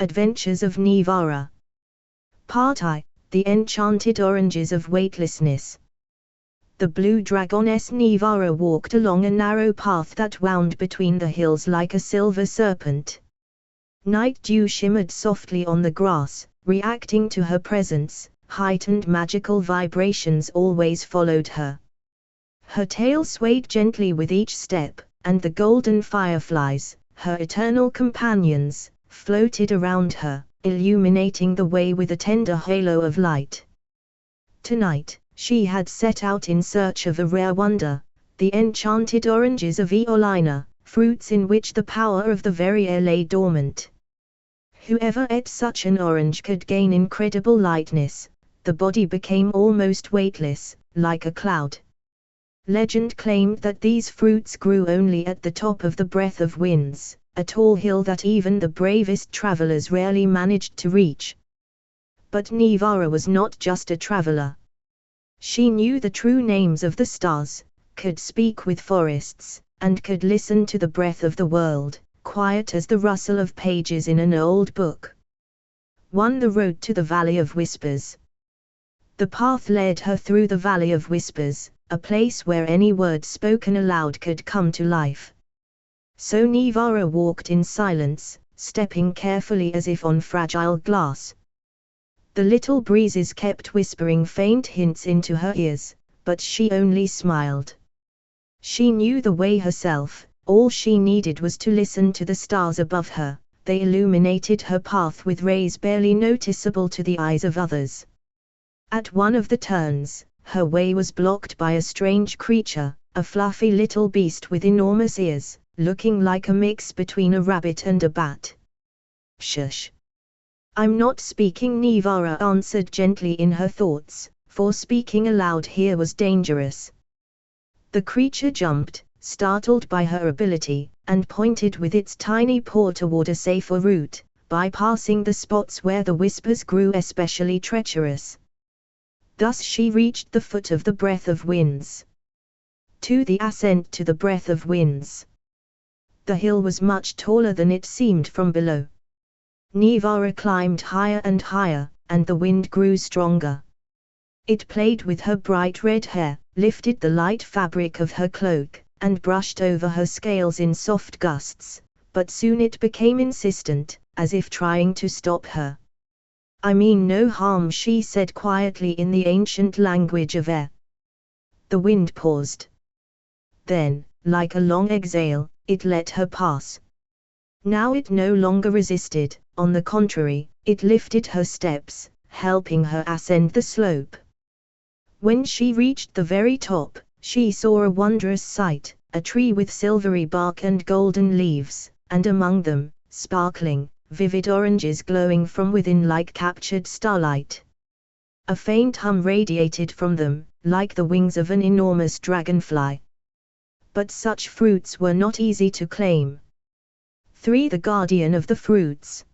Adventures of Nivara. Part I, The Enchanted Oranges of Weightlessness. The blue dragoness Nivara walked along a narrow path that wound between the hills like a silver serpent. Night dew shimmered softly on the grass, reacting to her presence. Heightened magical vibrations always followed her. Her tail swayed gently with each step, and the golden fireflies, her eternal companions, floated around her, illuminating the way with a tender halo of light. Tonight, she had set out in search of a rare wonder, the enchanted oranges of Eolina, fruits in which the power of the very air lay dormant. Whoever ate such an orange could gain incredible lightness. The body became almost weightless, like a cloud. Legend claimed that these fruits grew only at the top of the Breath of Winds, a tall hill that even the bravest travelers rarely managed to reach. But Nivara was not just a traveler. She knew the true names of the stars, could speak with forests, and could listen to the breath of the world, quiet as the rustle of pages in an old book. One the road to the Valley of Whispers. The path led her through the Valley of Whispers, a place where any word spoken aloud could come to life. So Nivara walked in silence, stepping carefully as if on fragile glass. The little breezes kept whispering faint hints into her ears, but she only smiled. She knew the way herself. All she needed was to listen to the stars above her. They illuminated her path with rays barely noticeable to the eyes of others. At one of the turns, her way was blocked by a strange creature, a fluffy little beast with enormous ears, looking like a mix between a rabbit and a bat. Shush! I'm not speaking, Nivara answered gently in her thoughts, for speaking aloud here was dangerous. The creature jumped, startled by her ability, and pointed with its tiny paw toward a safer route, bypassing the spots where the whispers grew especially treacherous. Thus she reached the foot of the Breath of Winds. To the ascent to the Breath of Winds. The hill was much taller than it seemed from below. Nivara climbed higher and higher, and the wind grew stronger. It played with her bright red hair, lifted the light fabric of her cloak, and brushed over her scales in soft gusts, but soon it became insistent, as if trying to stop her. I mean no harm, she said quietly in the ancient language of air. The wind paused. Then, like a long exhale, it let her pass. Now it no longer resisted, on the contrary, it lifted her steps, helping her ascend the slope. When she reached the very top, she saw a wondrous sight, a tree with silvery bark and golden leaves, and among them, sparkling, vivid oranges glowing from within like captured starlight. A faint hum radiated from them, like the wings of an enormous dragonfly. But such fruits were not easy to claim. The guardian of the fruits.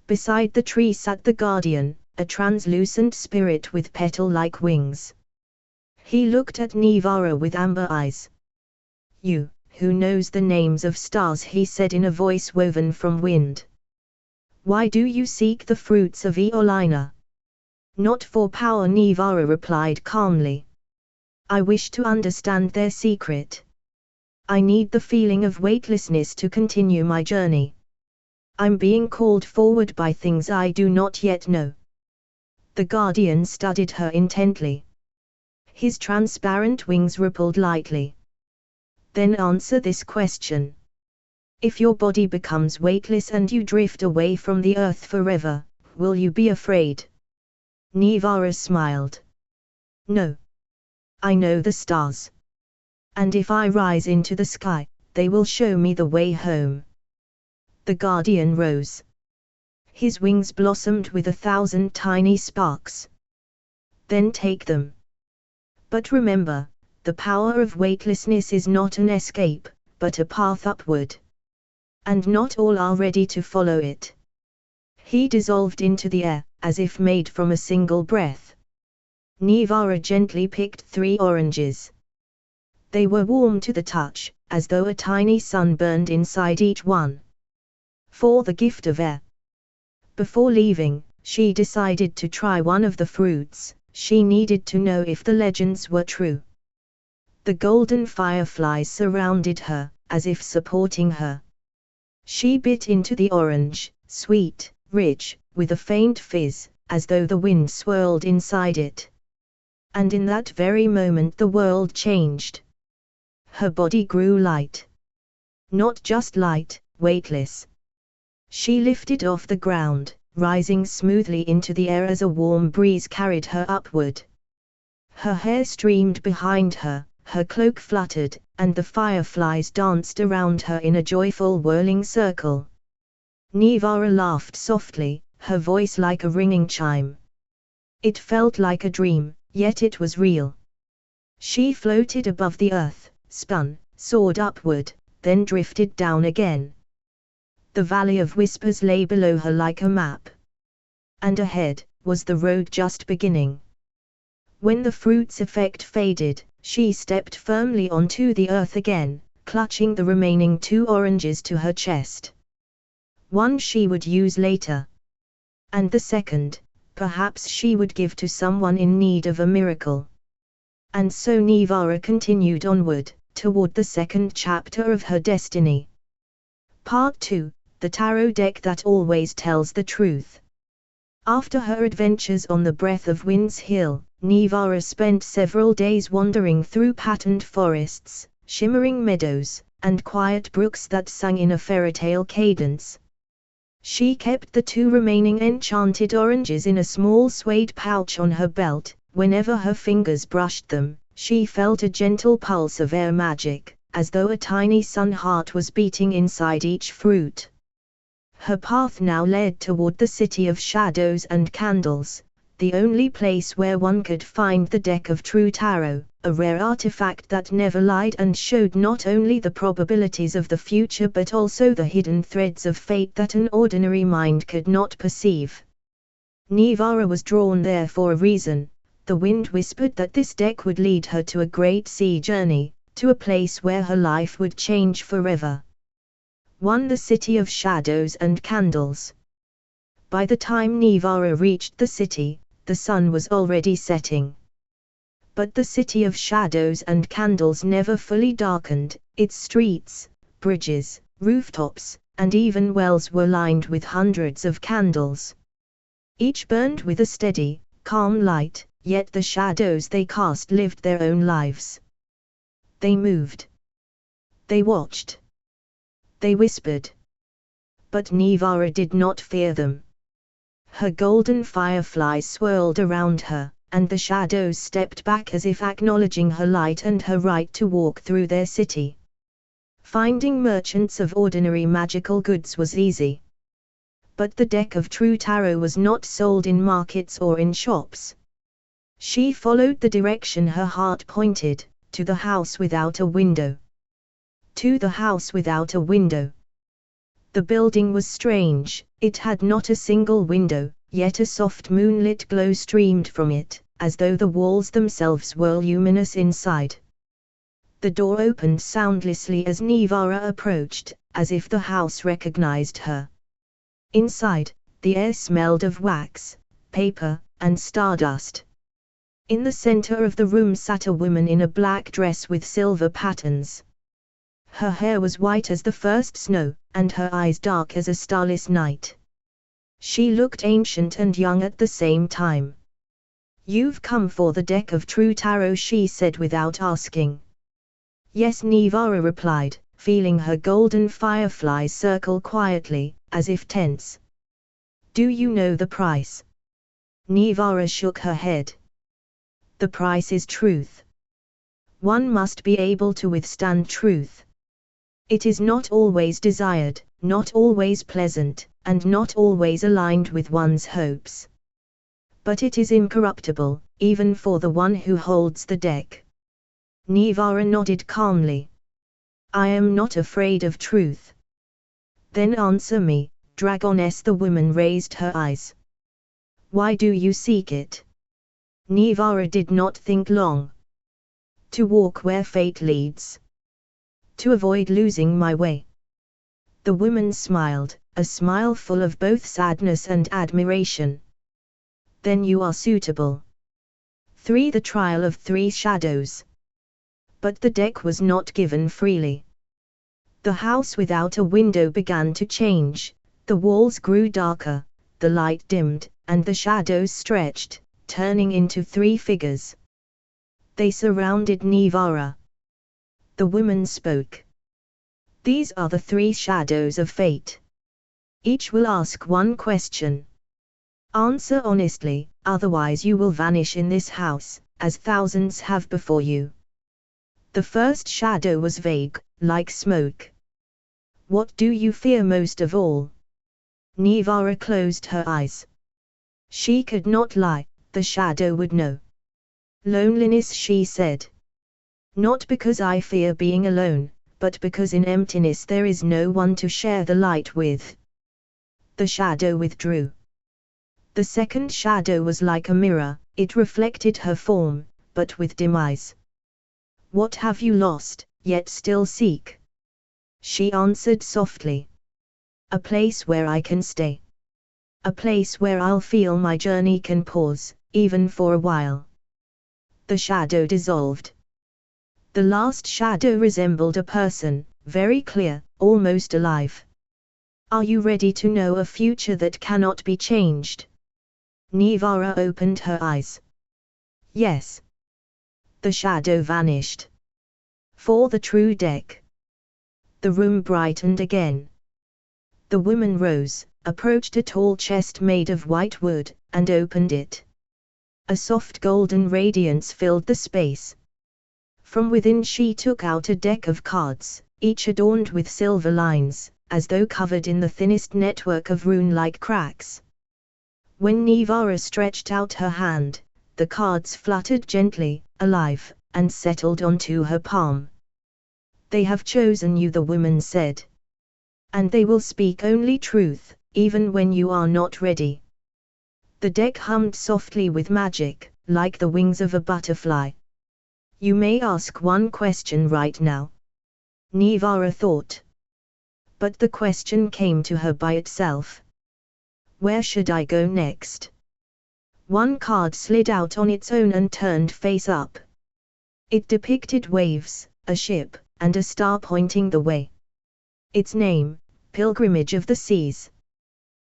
Beside the tree sat the guardian, a translucent spirit with petal-like wings. He looked at Nivara with amber eyes. You, who knows the names of stars, he said in a voice woven from wind. Why do you seek the fruits of Eolina? Not for power, Nivara replied calmly. I wish to understand their secret. I need the feeling of weightlessness to continue my journey. I'm being called forward by things I do not yet know. The guardian studied her intently. His transparent wings rippled lightly. Then answer this question. If your body becomes weightless and you drift away from the earth forever, will you be afraid? Nivara smiled. No. I know the stars. And if I rise into the sky, they will show me the way home. The guardian rose. His wings blossomed with 1,000 tiny sparks. Then take them. But remember, the power of weightlessness is not an escape, but a path upward. And not all are ready to follow it. He dissolved into the air, as if made from a single breath. Nivara gently picked 3 oranges. They were warm to the touch, as though a tiny sun burned inside each one. For the gift of air. Before leaving, she decided to try one of the fruits. She needed to know if the legends were true. The golden fireflies surrounded her, as if supporting her. She bit into the orange, sweet, rich, with a faint fizz, as though the wind swirled inside it. And in that very moment the world changed. Her body grew light. Not just light, weightless. She lifted off the ground, rising smoothly into the air as a warm breeze carried her upward. Her hair streamed behind her, her cloak fluttered, and the fireflies danced around her in a joyful whirling circle. Nivara laughed softly, her voice like a ringing chime. It felt like a dream, yet it was real. She floated above the earth, spun, soared upward, then drifted down again. The Valley of Whispers lay below her like a map. And ahead was the road just beginning. When the fruit's effect faded, she stepped firmly onto the earth again, clutching the remaining 2 oranges to her chest. One she would use later. And the second, perhaps she would give to someone in need of a miracle. And so Nivara continued onward, toward the second chapter of her destiny. Part 2, the tarot deck that always tells the truth. After her adventures on the Breath of Winds Hill, Nivara spent several days wandering through patterned forests, shimmering meadows, and quiet brooks that sang in a fairytale cadence. She kept the 2 remaining enchanted oranges in a small suede pouch on her belt. Whenever her fingers brushed them, she felt a gentle pulse of air magic, as though a tiny sun heart was beating inside each fruit. Her path now led toward the City of Shadows and Candles, the only place where one could find the deck of true tarot, a rare artifact that never lied and showed not only the probabilities of the future but also the hidden threads of fate that an ordinary mind could not perceive. Nivara was drawn there for a reason. The wind whispered that this deck would lead her to a great sea journey, to a place where her life would change forever. The City of Shadows and Candles. By the time Nivara reached the city, the sun was already setting. But the City of Shadows and Candles never fully darkened. Its streets, bridges, rooftops, and even wells were lined with hundreds of candles. Each burned with a steady, calm light, yet the shadows they cast lived their own lives. They moved. They watched. They whispered. But Nivara did not fear them. Her golden fireflies swirled around her, and the shadows stepped back as if acknowledging her light and her right to walk through their city. Finding merchants of ordinary magical goods was easy. But the deck of true tarot was not sold in markets or in shops. She followed the direction her heart pointed, to the house without a window. To the house without a window. The building was strange. It had not a single window, yet a soft moonlit glow streamed from it, as though the walls themselves were luminous inside. The door opened soundlessly as Nivara approached, as if the house recognized her. Inside, the air smelled of wax, paper, and stardust. In the center of the room sat a woman in a black dress with silver patterns. Her hair was white as the first snow, and her eyes dark as a starless night. She looked ancient and young at the same time. "You've come for the deck of true tarot," she said without asking. "Yes," Nivara replied, feeling her golden fireflies circle quietly, as if tense. "Do you know the price?" Nivara shook her head. "The price is truth. One must be able to withstand truth. It is not always desired, not always pleasant, and not always aligned with one's hopes. But it is incorruptible, even for the one who holds the deck." Nivara nodded calmly. "I am not afraid of truth." "Then answer me, Dragoness." The woman raised her eyes. "Why do you seek it?" Nivara did not think long. "To walk where fate leads. To avoid losing my way." The woman smiled, a smile full of both sadness and admiration. Then you are suitable. 3. The trial of 3 shadows. But the deck was not given freely. The house without a window began to change, the walls grew darker, the light dimmed, and the shadows stretched, turning into 3 figures. They surrounded Nivara. The woman spoke. These are the 3 shadows of fate. Each will ask one question. Answer honestly, otherwise you will vanish in this house, as thousands have before you. The first shadow was vague, like smoke. What do you fear most of all? Nivara closed her eyes. She could not lie, the shadow would know. Loneliness, she said. Not because I fear being alone, but because in emptiness there is no one to share the light with. The shadow withdrew. The second shadow was like a mirror, it reflected her form, but with dim eyes. What have you lost, yet still seek? She answered softly. A place where I can stay. A place where I'll feel my journey can pause, even for a while. The shadow dissolved. The last shadow resembled a person, very clear, almost alive. Are you ready to know a future that cannot be changed? Nivara opened her eyes. Yes. The shadow vanished. For the true deck. The room brightened again. The woman rose, approached a tall chest made of white wood, and opened it. A soft golden radiance filled the space. From within she took out a deck of cards, each adorned with silver lines, as though covered in the thinnest network of rune-like cracks. When Nivara stretched out her hand, the cards fluttered gently, alive, and settled onto her palm. They have chosen you, the woman said. And they will speak only truth, even when you are not ready. The deck hummed softly with magic, like the wings of a butterfly. You may ask one question right now. Nivara thought. But the question came to her by itself. Where should I go next? One card slid out on its own and turned face up. It depicted waves, a ship, and a star pointing the way. Its name, Pilgrimage of the Seas.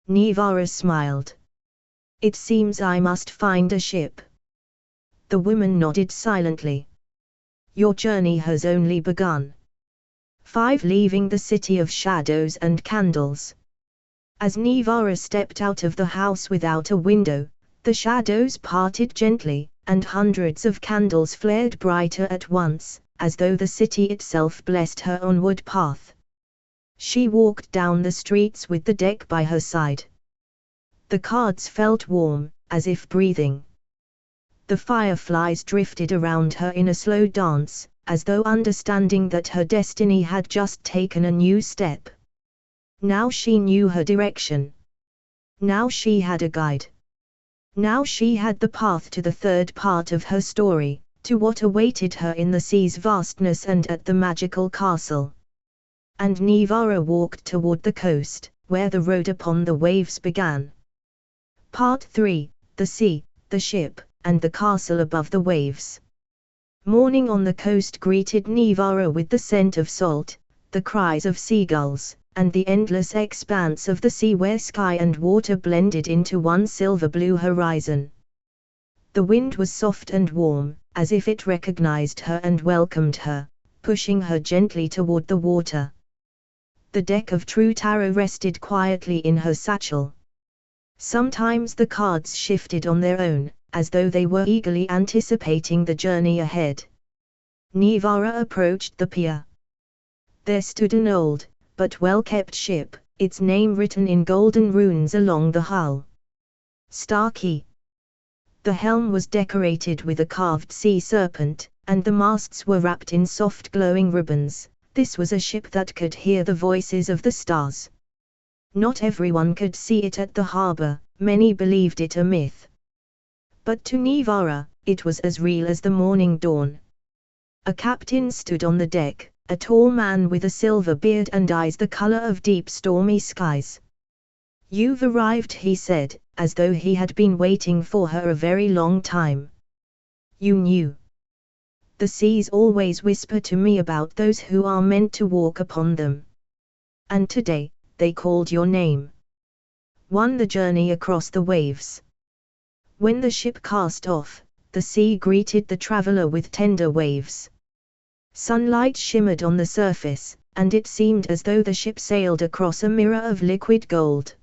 Nivara smiled. It seems I must find a ship. The woman nodded silently. Your journey has only begun. 5. Leaving the city of shadows and candles. As Nivara stepped out of the house without a window, the shadows parted gently, and hundreds of candles flared brighter at once, as though the city itself blessed her onward path. She walked down the streets with the deck by her side. The cards felt warm, as if breathing. The fireflies drifted around her in a slow dance, as though understanding that her destiny had just taken a new step. Now she knew her direction. Now she had a guide. Now she had the path to the third part of her story, to what awaited her in the sea's vastness and at the magical castle. And Nivara walked toward the coast, where the road upon the waves began. Part 3, the sea, the ship, and the castle above the waves. Morning on the coast greeted Nivara with the scent of salt, the cries of seagulls, and the endless expanse of the sea where sky and water blended into one silver-blue horizon. The wind was soft and warm, as if it recognized her and welcomed her, pushing her gently toward the water. The deck of true tarot rested quietly in her satchel. Sometimes the cards shifted on their own, as though they were eagerly anticipating the journey ahead. Nivara approached the pier. There stood an old, but well-kept ship, its name written in golden runes along the hull. Starkey. The helm was decorated with a carved sea serpent, and the masts were wrapped in soft glowing ribbons. This was a ship that could hear the voices of the stars. Not everyone could see it at the harbor, many believed it a myth. But to Nivara, it was as real as the morning dawn. A captain stood on the deck, a tall man with a silver beard and eyes the color of deep stormy skies. You've arrived, he said, as though he had been waiting for her a very long time. You knew. The seas always whisper to me about those who are meant to walk upon them. And today, they called your name. Won the journey across the waves. When the ship cast off, the sea greeted the traveler with tender waves. Sunlight shimmered on the surface, and it seemed as though the ship sailed across a mirror of liquid gold.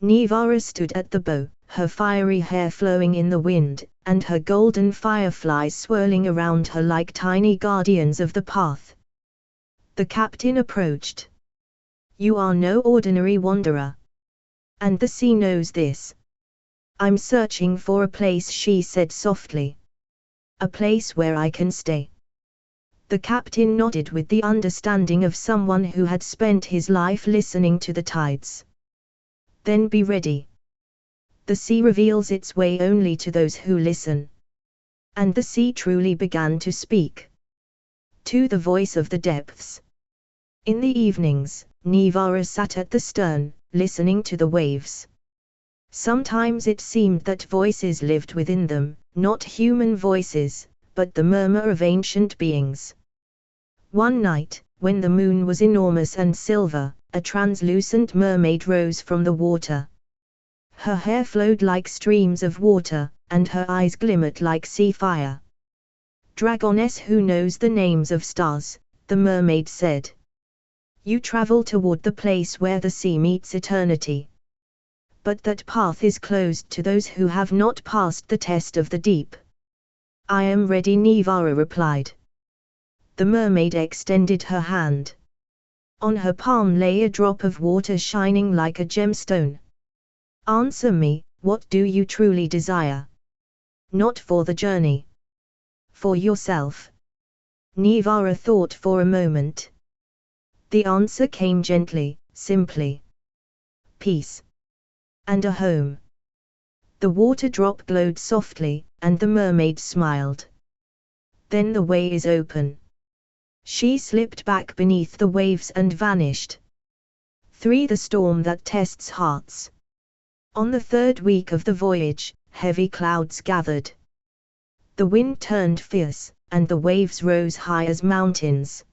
Nivara stood at the bow, her fiery hair flowing in the wind, and her golden fireflies swirling around her like tiny guardians of the path. The captain approached. You are no ordinary wanderer. And the sea knows this. I'm searching for a place, she said softly. A place where I can stay. The captain nodded with the understanding of someone who had spent his life listening to the tides. Then be ready. The sea reveals its way only to those who listen. And the sea truly began to speak. To the voice of the depths. In the evenings, Nivara sat at the stern, listening to the waves. Sometimes it seemed that voices lived within them, not human voices, but the murmur of ancient beings. One night, when the moon was enormous and silver, a translucent mermaid rose from the water. Her hair flowed like streams of water, and her eyes glimmered like sea fire. Dragoness who knows the names of stars, the mermaid said. You travel toward the place where the sea meets eternity. But that path is closed to those who have not passed the test of the deep. I am ready, Nivara replied. The mermaid extended her hand. On her palm lay a drop of water shining like a gemstone. Answer me, what do you truly desire? Not for the journey. For yourself. Nivara thought for a moment. The answer came gently, simply. Peace. And a home. The water drop glowed softly, and the mermaid smiled. Then the way is open. She slipped back beneath the waves and vanished. 3. The storm that tests hearts. On the third week of the voyage, heavy clouds gathered. The wind turned fierce, and the waves rose high as mountains.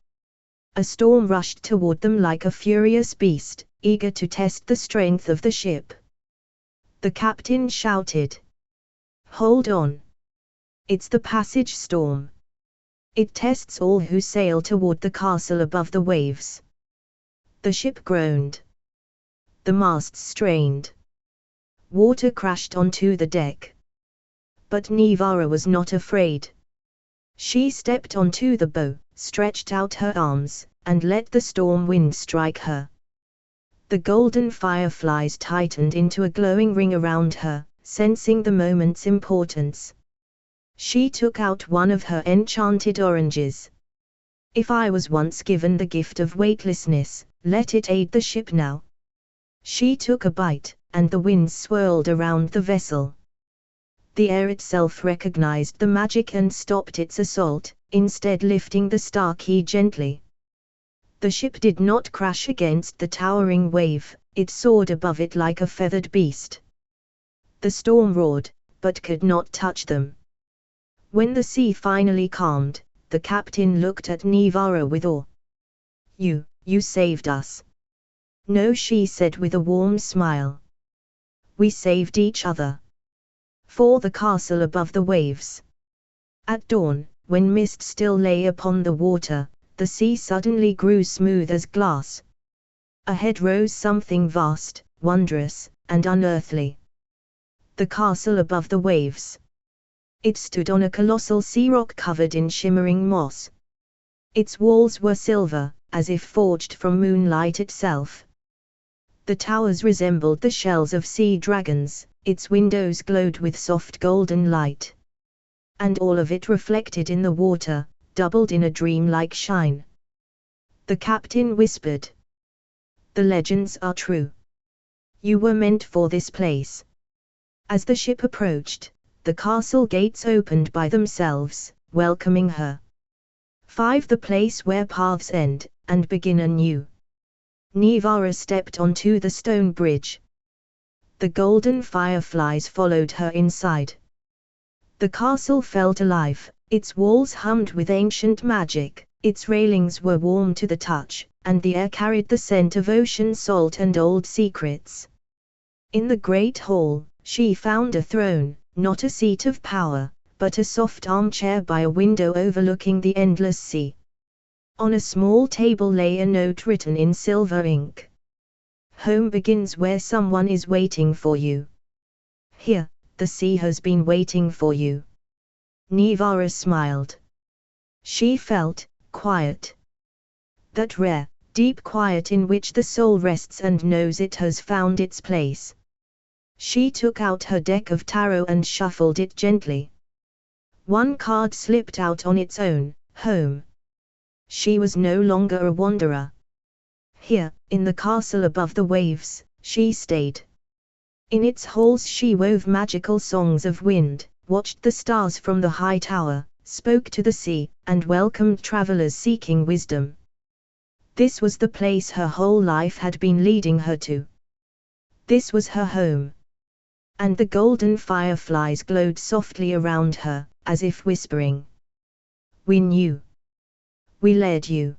A storm rushed toward them like a furious beast, eager to test the strength of the ship. The captain shouted. Hold on. It's the passage storm. It tests all who sail toward the castle above the waves. The ship groaned. The masts strained. Water crashed onto the deck. But Nivara was not afraid. She stepped onto the bow, stretched out her arms, and let the storm wind strike her. The golden fireflies tightened into a glowing ring around her, sensing the moment's importance. She took out one of her enchanted oranges. If I was once given the gift of weightlessness, let it aid the ship now. She took a bite, and the winds swirled around the vessel. The air itself recognized the magic and stopped its assault, instead lifting the star key gently. The ship did not crash against the towering wave, it soared above it like a feathered beast. The storm roared, but could not touch them. When the sea finally calmed, the captain looked at Nivara with awe. You saved us. No, she said with a warm smile. We saved each other. For the castle above the waves. At dawn, when mist still lay upon the water, the sea suddenly grew smooth as glass. Ahead rose something vast, wondrous, and unearthly. The castle above the waves. It stood on a colossal sea rock covered in shimmering moss. Its walls were silver, as if forged from moonlight itself. The towers resembled the shells of sea dragons, its windows glowed with soft golden light. And all of it reflected in the water, doubled in a dream-like shine. The captain whispered. The legends are true. You were meant for this place. As the ship approached, the castle gates opened by themselves, welcoming her. 5. The place where paths end, and begin anew. Nivara stepped onto the stone bridge. The golden fireflies followed her inside. The castle felt alive, its walls hummed with ancient magic, its railings were warm to the touch, and the air carried the scent of ocean salt and old secrets. In the great hall, she found a throne, not a seat of power, but a soft armchair by a window overlooking the endless sea. On a small table lay a note written in silver ink. Home begins where someone is waiting for you. Here, the sea has been waiting for you. Nivara smiled. She felt quiet. That rare, deep quiet in which the soul rests and knows it has found its place. She took out her deck of tarot and shuffled it gently. One card slipped out on its own, home. She was no longer a wanderer. Here, in the castle above the waves, she stayed. In its halls she wove magical songs of wind, watched the stars from the high tower, spoke to the sea, and welcomed travelers seeking wisdom. This was the place her whole life had been leading her to. This was her home. And the golden fireflies glowed softly around her, as if whispering, "We knew. We led you."